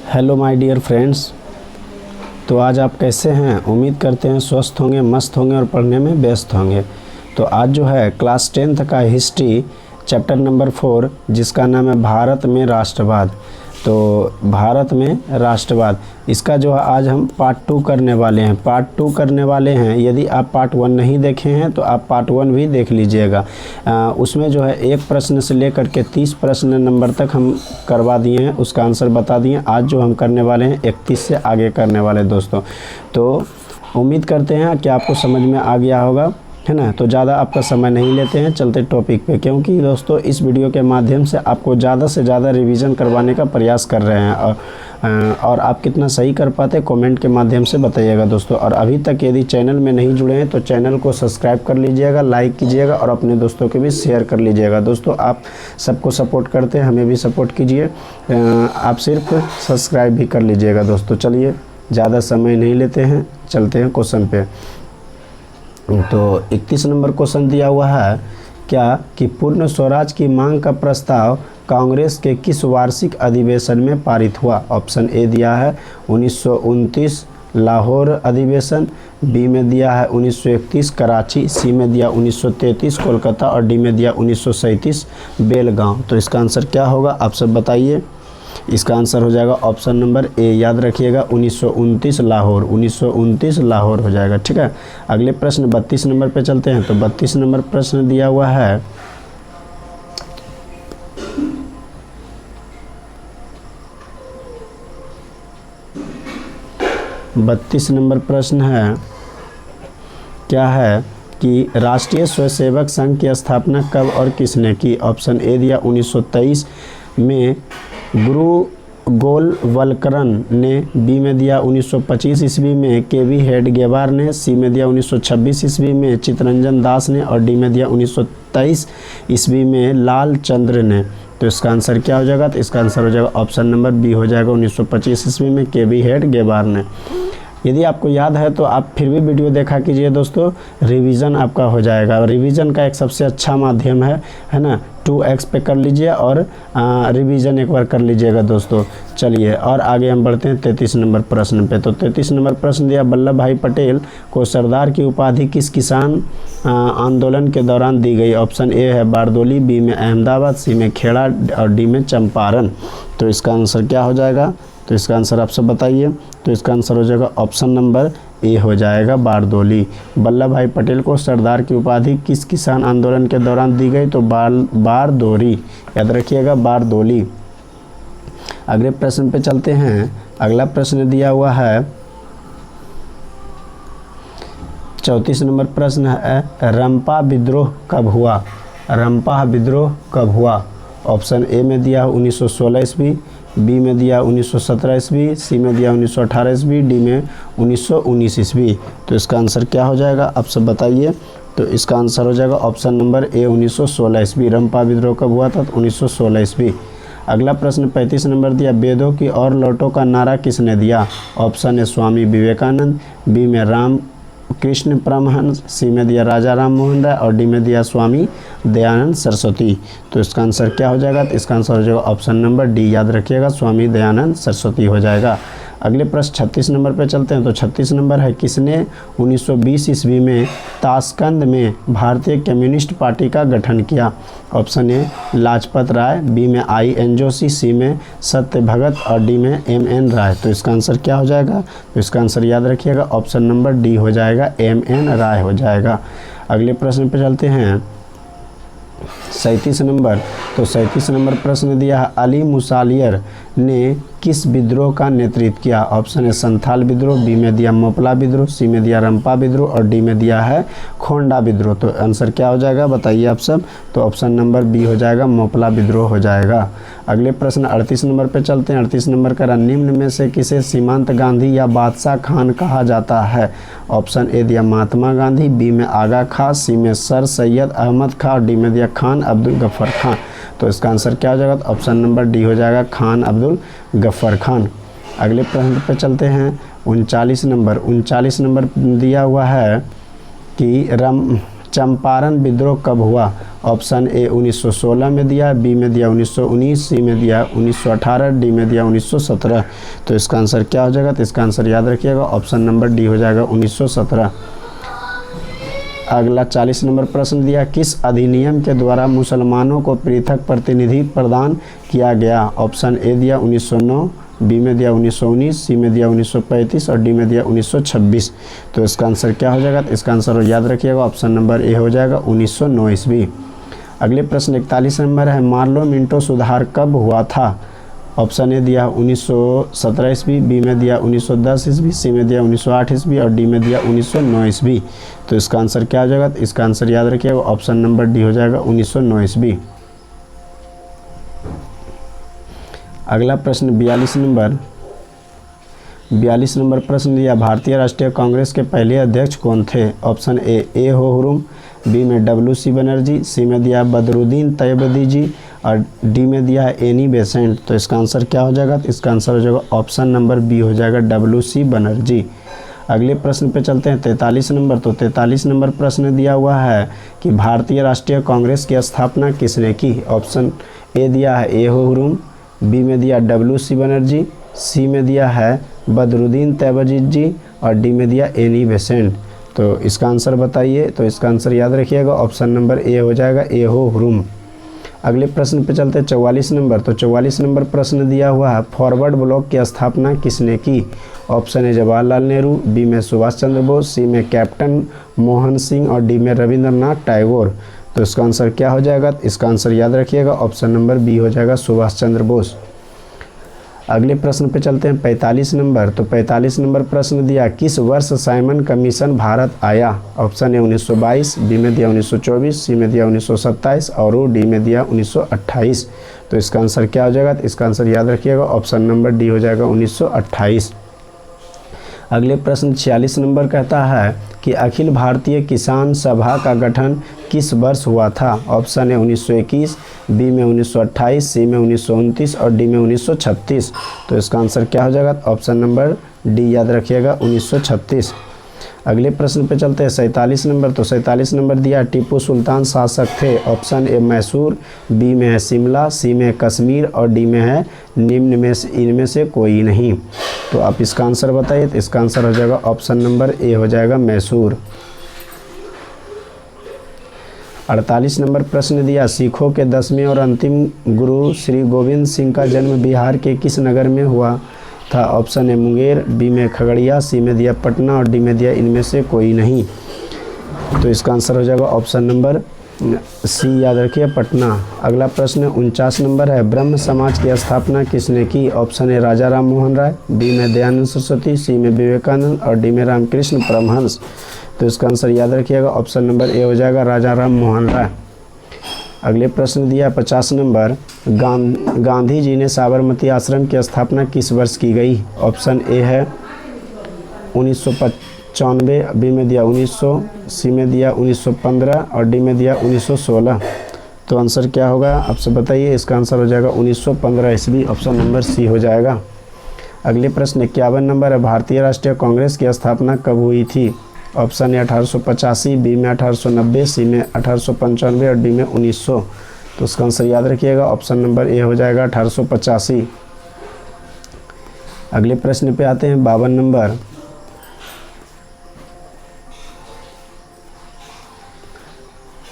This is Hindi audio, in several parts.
Hello my dear friends. तो आज आप कैसे हैं? उम्मीद करते हैं स्वस्थ होंगे, मस्त होंगे और पढ़ने में व्यस्त होंगे। तो आज जो है क्लास 10th का हिस्ट्री चैप्टर नंबर 4 जिसका नाम है भारत में राष्ट्रवाद। तो भारत में राष्ट्रवाद इसका जो है आज हम पार्ट 2 करने वाले हैं। यदि आप पार्ट 1 नहीं देखे हैं तो आप पार्ट 1 भी देख लीजिएगा। उसमें जो है एक प्रश्न से लेकर के 30 प्रश्न नंबर तक हम करवा दिए हैं, उसका आंसर बता दिए। आज जो हम करने वाले हैं 31 से आगे करने वाले दोस्तों। तो उम्मीद करते हैं कि आपको समझ में आ गया होगा, है ना। तो ज़्यादा आपका समय नहीं लेते हैं, चलते टॉपिक पे, क्योंकि दोस्तों इस वीडियो के माध्यम से आपको ज़्यादा से ज़्यादा रिवीजन करवाने का प्रयास कर रहे हैं और आप कितना सही कर पाते कमेंट के माध्यम से बताइएगा दोस्तों। और अभी तक यदि चैनल में नहीं जुड़े हैं तो चैनल को सब्सक्राइब कर लीजिएगा, लाइक कीजिएगा और अपने दोस्तों के भी शेयर कर लीजिएगा। दोस्तों आप सबको सपोर्ट करते हैं, हमें भी सपोर्ट कीजिए। आप सिर्फ सब्सक्राइब भी कर लीजिएगा दोस्तों। चलिए ज़्यादा समय नहीं लेते हैं, चलते हैं क्वेश्चन पे। तो 31 नंबर क्वेश्चन दिया हुआ है क्या कि पूर्ण स्वराज की मांग का प्रस्ताव कांग्रेस के किस वार्षिक अधिवेशन में पारित हुआ? ऑप्शन ए दिया है 1929 लाहौर अधिवेशन, बी में दिया है 1931 कराची, सी में दिया 1933 कोलकाता और डी में दिया 1937 बेलगांव। तो इसका आंसर क्या होगा आप सब बताइए। इसका आंसर हो जाएगा ऑप्शन नंबर ए, याद रखिएगा 1929 लाहौर, 1929 लाहौर हो जाएगा। ठीक है, अगले प्रश्न 32 नंबर पे चलते हैं। तो 32 नंबर प्रश्न दिया हुआ है 32 नंबर प्रश्न है क्या है कि राष्ट्रीय स्वयंसेवक संघ की स्थापना कब और किसने की? ऑप्शन ए दिया 1923 में गुरु गोलवलकरन ने, बी में दिया 1925 ईस्वी में केवी हेडगेवार ने, सी में दिया 1926 ईस्वी में चित्तरंजन दास ने और डी में दिया 1923 ईस्वी में लाल चंद्र ने। तो इसका आंसर क्या हो जाएगा? तो इसका आंसर हो जाएगा ऑप्शन नंबर बी हो जाएगा 1925 ईस्वी में केवी हेडगेवार ने। यदि आपको याद है तो आप फिर भी वीडियो देखा कीजिए दोस्तों, रिवीजन आपका हो जाएगा। रिवीजन का एक सबसे अच्छा माध्यम है ना, 2x पे कर लीजिए और रिवीजन एक बार कर लीजिएगा दोस्तों। चलिए और आगे हम बढ़ते हैं 33 नंबर प्रश्न पे। तो 33 नंबर प्रश्न दिया वल्लभ भाई पटेल को सरदार की उपाधि किस किसान आंदोलन के दौरान दी गई? ऑप्शन ए है बारदोली, बी में अहमदाबाद, सी में खेड़ा और डी में चंपारण। तो इसका आंसर क्या हो जाएगा? तो इसका आंसर आप सब बताइए। तो इसका आंसर हो जाएगा ऑप्शन नंबर ए हो जाएगा बारदोली। वल्लभ भाई पटेल को सरदार की उपाधि किस किसान आंदोलन के दौरान दी गई? तो बारदोली, याद रखिएगा बारदोली। अगले प्रश्न पे चलते हैं। अगला प्रश्न दिया हुआ है 34 नंबर प्रश्न है रंपा विद्रोह कब हुआ? रंपा विद्रोह कब हुआ? ऑप्शन ए में दिया 1916 ईस्वी, बी में दिया 1917 ईस्वी, सी में दिया 1918 ईस्वी, डी में 1919 ईस्वी। तो इसका आंसर क्या हो जाएगा आप सब बताइए। तो इसका आंसर हो जाएगा ऑप्शन नंबर ए 1916 ईस्वी। रंपा विद्रोह कब हुआ था? तो 1916 ईस्वी। अगला प्रश्न 35 नंबर दिया वेदों की ओर लौटो का नारा किसने दिया? Option A Swami Vivekananda, B में राम कृष्ण परमहंस, सी में दिया राजा राम मोहन राय और डी में दिया स्वामी दयानंद सरस्वती। तो इसका आंसर क्या हो जाएगा? तो इसका आंसर हो जाएगा ऑप्शन नंबर डी, याद रखिएगा स्वामी दयानंद सरस्वती हो जाएगा। अगले प्रश्न 36 नंबर पे चलते हैं। तो 36 नंबर है किसने 1920 ईस्वी में ताशकंद में भारतीय कम्युनिस्ट पार्टी का गठन किया? Option A Lajpat Rai, B में IN जोशी, सी में सत्य भगत और डी में MN राय। तो इसका आंसर क्या हो जाएगा? तो इसका आंसर याद रखिएगा ऑप्शन नंबर डी हो जाएगा MN राय हो जाएगा। अगले प्रश्न पे चलते हैं 37 नंबर। तो 37 नंबर प्रश्न दिया है अली मुसालियर ने किस विद्रोह का नेतृत्व किया? ऑप्शन है संथाल विद्रोह, बी में दिया मोपला विद्रोह, सी में दिया रंपा विद्रोह और डी में दिया है खोंडा विद्रोह। तो आंसर क्या हो जाएगा बताइए आप सब। तो ऑप्शन नंबर बी हो जाएगा मोपला विद्रोह हो जाएगा। अगले प्रश्न 38 नंबर पे चलते हैं। 38 नंबर का निम्न में से किसे सीमांत गांधी या बादशाह खान कहा जाता है? ऑप्शन ए दिया महात्मा गांधी, बी में आगा खां, सी में सर सैयद अहमद खां और डी में दिया खान अब्दुल गफ्फार खान। तो इसका आंसर क्या हो जाएगा? तो ऑप्शन नंबर डी हो जाएगा खान अब्दुल गफ्फार खान। अगले प्रश्न पे चलते हैं 39 नंबर। 39 नंबर दिया हुआ है कि चंपारण विद्रोह कब हुआ? ऑप्शन ए 1916 में दिया, बी में दिया 1919, सी में दिया 1918, डी में दिया 1917। तो इसका आंसर क्या हो जाएगा? तो इसका आंसर याद रखिएगा, ऑप्शन नंबर डी हो जाएगा 1917। अगला 40 नंबर प्रश्न दिया, किस अधिनियम के द्वारा मुसलमानों को पृथक प्रतिनिधित्व प्रदान किया गया? ऑप्शन ए दिया 1909, बी में दिया 1919, सी में दिया 1935 और डी में दिया 1926। तो इसका आंसर क्या हो जाएगा? तो इसका आंसर याद रखिएगा, ऑप्शन नंबर ए हो जाएगा 1909 ईस्वी। अगले प्रश्न 41 नंबर है, मार्लो मिंटो सुधार कब हुआ था? ऑप्शन ए दिया 1917 ईस्वी, बी में दिया 1910 ईस्वी, सी में दिया 1908 ईस्वी और डी में दिया 1909 ईस्वी। तो इसका आंसर क्या हो जाएगा? तो इसका आंसर याद रखिएगा, ऑप्शन नंबर डी हो जाएगा 1909 ईस्वी। अगला प्रश्न 42 नंबर प्रश्न दिया, भारतीय राष्ट्रीय कांग्रेस के पहले अध्यक्ष कौन थे? ऑप्शन ए हो हुरुम, बी में WC बनर्जी, सी में दिया बदरुद्दीन तैयबदी जी और डी में दिया है एनी बेसेंट। तो इसका आंसर क्या हो जाएगा? तो इसका आंसर हो जाएगा ऑप्शन नंबर बी हो जाएगा WC बनर्जी। अगले प्रश्न पे चलते हैं 43 नंबर। तो 43 नंबर प्रश्न दिया हुआ है कि भारतीय राष्ट्रीय कांग्रेस की स्थापना किसने की? ऑप्शन ए दिया है ए हो हुरुम, बी में दिया WC बनर्जी, सी में दिया है बदरुद्दीन तैयबजी जी और डी में दिया एनी बेसेंट। तो इसका आंसर बताइए। तो इसका आंसर याद रखिएगा, ऑप्शन नंबर ए हो जाएगा ए हो हुरुम। अगले प्रश्न पे चलते हैं 44 नंबर। तो 44 नंबर प्रश्न दिया हुआ है, फॉरवर्ड ब्लॉक की स्थापना किसने की? Option A Jawaharlal Nehru, B में सुभाष चंद्र बोस, सी में कैप्टन मोहन सिंह और डी में रविंद्रनाथ टैगोर। तो इसका आंसर क्या हो जाएगा? इसका आंसर याद रखिएगा, ऑप्शन नंबर बी हो जाएगा सुभाष चंद्र बोस। अगले प्रश्न पे चलते हैं 45 नंबर। तो 45 नंबर प्रश्न दिया, किस वर्ष साइमन कमीशन भारत आया? ऑप्शन ए 1922, बी में दिया 1924, सी में दिया 1927 और डी में दिया 1928। तो इसका आंसर क्या हो जाएगा? तो इसका आंसर याद रखिएगा, ऑप्शन नंबर डी हो जाएगा 1928। अगले प्रश्न 46 नंबर कहता है कि अखिल भारतीय किसान सभा का गठन किस वर्ष हुआ था? ऑप्शन ए 1921, बी में 1928, सी में 1929 और डी में 1936। तो इसका आंसर क्या हो जाएगा? ऑप्शन नंबर डी याद रखिएगा 1936। अगले प्रश्न पे चलते हैं 47 नंबर। तो 47 नंबर दिया, टीपू सुल्तान शासक थे। ऑप्शन ए मैसूर, बी में है शिमला, सी में कश्मीर और डी में है निम्न में से इनमें से कोई नहीं। तो आप इसका आंसर बताइए। तो इसका आंसर हो जाएगा ऑप्शन नंबर ए हो जाएगा मैसूर। 48 नंबर प्रश्न दिया, सिखों के 10वें और अंतिम गुरु श्री गोविंद सिंह का जन्म बिहार के किस नगर में हुआ था? ऑप्शन ए मुंगेर, बी में खगड़िया, सी में दिया पटना और डी में दिया इनमें से कोई नहीं। तो इसका आंसर हो जाएगा ऑप्शन नंबर सी याद रखिए पटना। अगला प्रश्न 49 नंबर है, ब्रह्म समाज की स्थापना किसने की? Option A Raja Ram Mohan Roy, B में दयानंद सरस्वती, सी में विवेकानंद और डी में रामकृष्ण परमहंस। तो इसका आंसर याद रखिएगा, ऑप्शन नंबर ए हो जाएगा राजा राम मोहन राय। अगले प्रश्न दिया 50 नंबर, गांधी जी ने साबरमती आश्रम की स्थापना किस वर्ष की गई? ऑप्शन ए है 1995, बी में दिया 1900, सी में दिया 1915 और डी में दिया 1916। तो आंसर क्या होगा आपसे बताइए। इसका आंसर हो जाएगा 1915 ईस्वी, ऑप्शन नंबर सी हो जाएगा। अगले प्रश्न 51 नंबर है, भारतीय राष्ट्रीय कांग्रेस की स्थापना कब हुई थी? ऑप्शन ए 1885, बी में 1890, सी में 1895 और डी में 1900। तो उसका आंसर याद रखिएगा, ऑप्शन नंबर ए हो जाएगा 1885। अगले प्रश्न पे आते हैं 52 नंबर।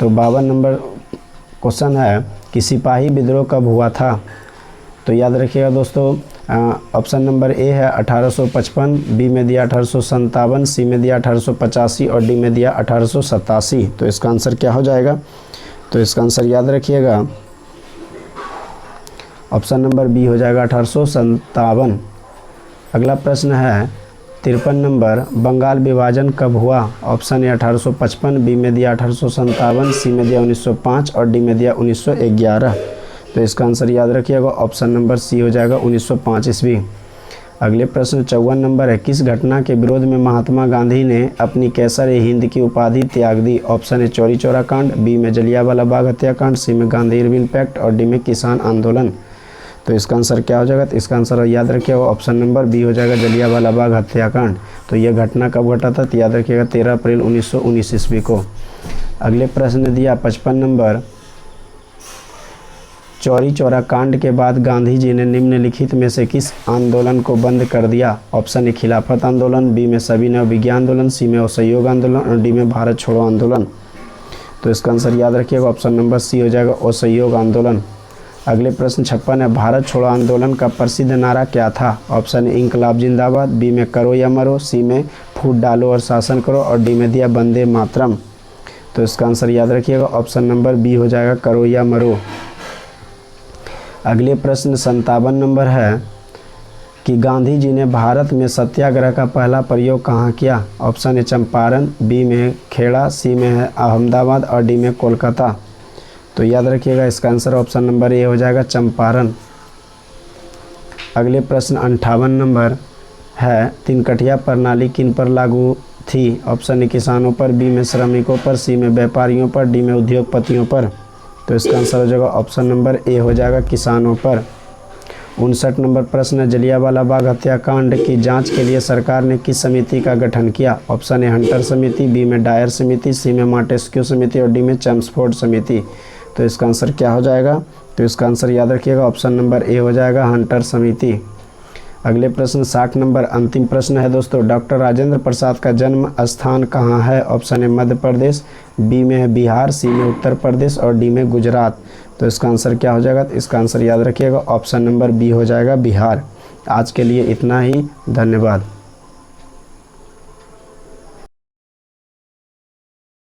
तो 52 नंबर क्वेश्चन है कि सिपाही विद्रोह कब हुआ था? तो याद रखिएगा दोस्तों, ऑप्शन नंबर ए है 1855, बी में दिया 1857, सी में दिया 1885 और डी में दिया 1887। तो इसका आंसर क्या हो जाएगा? तो इसका आंसर याद रखिएगा, ऑप्शन नंबर बी हो जाएगा 1857। अगला प्रश्न है 53 नंबर, बंगाल विभाजन कब हुआ? ऑप्शन ए 1855, बी में दिया 1857, सी में दिया 1905 और डी में दिया 1911। तो इसका आंसर याद रखिएगा, ऑप्शन नंबर सी हो जाएगा 1905 ईस्वी। अगले प्रश्न 54 नंबर है, किस घटना के विरोध में महात्मा गांधी ने अपनी कैसर-ए-हिंद की उपाधि त्याग दी? ऑप्शन ए चौरी चौरा कांड, बी में जलियांवाला बाग हत्याकांड, सी में गांधी इरविन पैक्ट और डी में किसान आंदोलन। तो इसका आंसर क्या हो जाएगा? तो इसका आंसर याद रखिएगा, ऑप्शन नंबर बी हो जाएगा जलियांवाला बाग हत्याकांड। तो यह घटना कब घटा था? तो याद रखिएगा 13 अप्रैल 1919 ईस्वी को। अगले प्रश्न दिया 55 नंबर, चौरी चौरा कांड के बाद गांधी जी ने निम्नलिखित में से किस आंदोलन को बंद कर दिया? ऑप्शन ए खिलाफत आंदोलन, बी में सविनय अवज्ञा आंदोलन, सी में असहयोग आंदोलन और डी में भारत छोड़ो आंदोलन। तो इसका आंसर याद रखिएगा, ऑप्शन नंबर सी हो जाएगा असहयोग आंदोलन। अगले प्रश्न 56 है, भारत छोड़ो आंदोलन का प्रसिद्ध नारा क्या था? ऑप्शन ए इंकलाब जिंदाबाद, बी में करो या मरो, सी में फूट डालो और शासन करो और डी में दिया वंदे मातरम। तो इसका आंसर याद रखिएगा, ऑप्शन नंबर बी हो जाएगा करो या मरो। अगले प्रश्न 57 नंबर है कि गांधी जी ने भारत में सत्याग्रह का पहला प्रयोग कहाँ किया? ऑप्शन ए चंपारण, बी में खेड़ा, सी में है अहमदाबाद और डी में कोलकाता। तो याद रखिएगा, इसका आंसर ऑप्शन नंबर ए हो जाएगा चंपारण। अगले प्रश्न 58 नंबर है, तिनकठिया प्रणाली किन पर लागू थी? ऑप्शन ए किसानों पर, बी में श्रमिकों पर, सी में व्यापारियों पर, डी में उद्योगपतियों पर। तो इसका आंसर हो जाएगा ऑप्शन नंबर ए हो जाएगा किसानों पर। 59 नंबर प्रश्न है, जलियांवाला बाग हत्याकांड की जांच के लिए सरकार ने किस समिति का गठन किया? ऑप्शन ए हंटर समिति, बी में डायर समिति, सी में मॉन्टेस्क्यू समिति और डी में चेम्सफोर्ड समिति। तो इसका आंसर क्या हो जाएगा? तो इसका आंसर याद रखिएगा, ऑप्शन नंबर ए हो जाएगा हंटर समिति। अगले प्रश्न 60 नंबर अंतिम प्रश्न है दोस्तों, डॉक्टर राजेंद्र प्रसाद का जन्म स्थान कहाँ है? Option A Madhya Pradesh, B में है बिहार, सी में उत्तर प्रदेश और डी में गुजरात। तो इसका आंसर क्या हो जाएगा? तो इसका आंसर याद रखिएगा, ऑप्शन नंबर बी हो जाएगा बिहार। आज के लिए इतना ही, धन्यवाद।